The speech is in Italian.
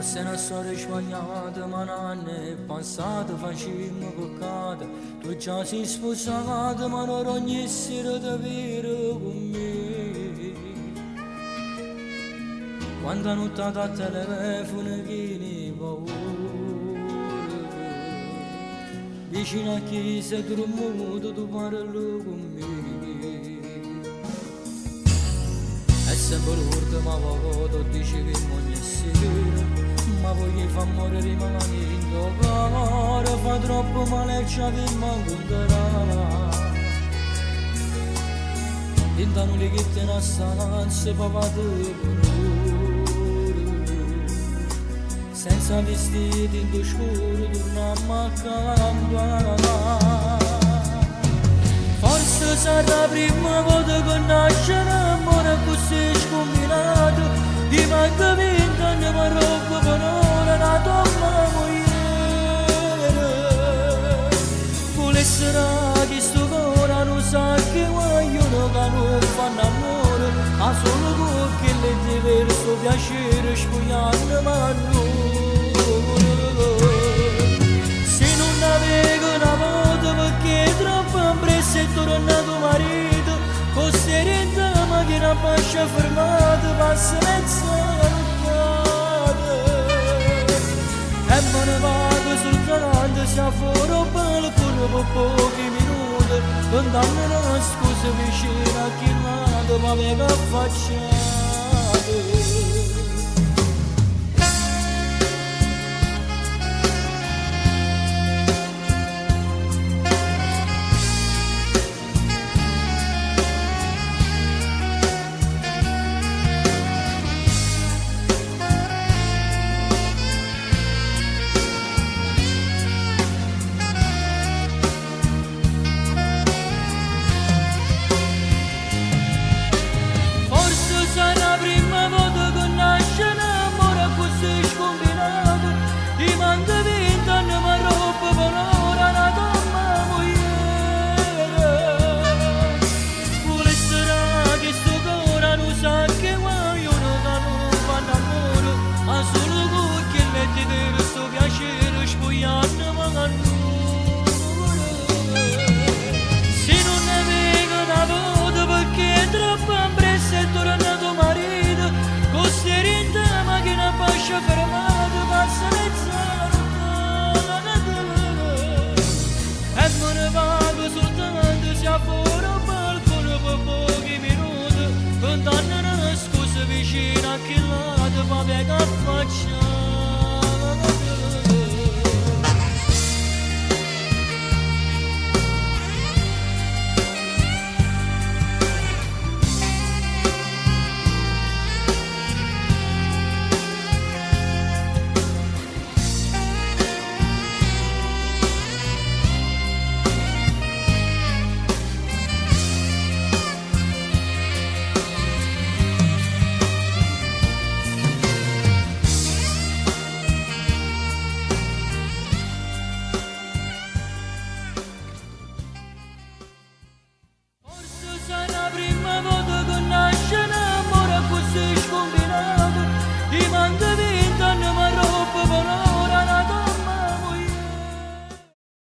se una storia sbagliata, ma non è passata, facciamo peccato. Tu già sei sposata, ma non ogni sera davvero con me. Quando hanno nottato a telefono vieni paura, vicino a chi sei dormito tu parli con me. E sempre l'ultima volta dici che ogni sera, ma voglio far morire rimane in tuo cuore, fa troppo male e ci abbiamo incontrato. Intanto li che te ne stanza papate con senza vestiti in tuo scuro torniamo a campare. Forse sarà la prima volta che nasce l'amore così scombinato, di manca 20 anni ma roba per ora la tua moglie. Volessero che sto cuore non sa che vogliono che non fanno amore, ma solo perché le diverso piacere sfogliando ma non. Se non avevo una volta perché è troppo impressa e tornato marito, con serena macchina pascia fermata, passa mezz'annottata. E me ne vado soltanto se a fuori un balcone per pochi minuti, andando una scusa vicino a chi nato, ma venga a faccia.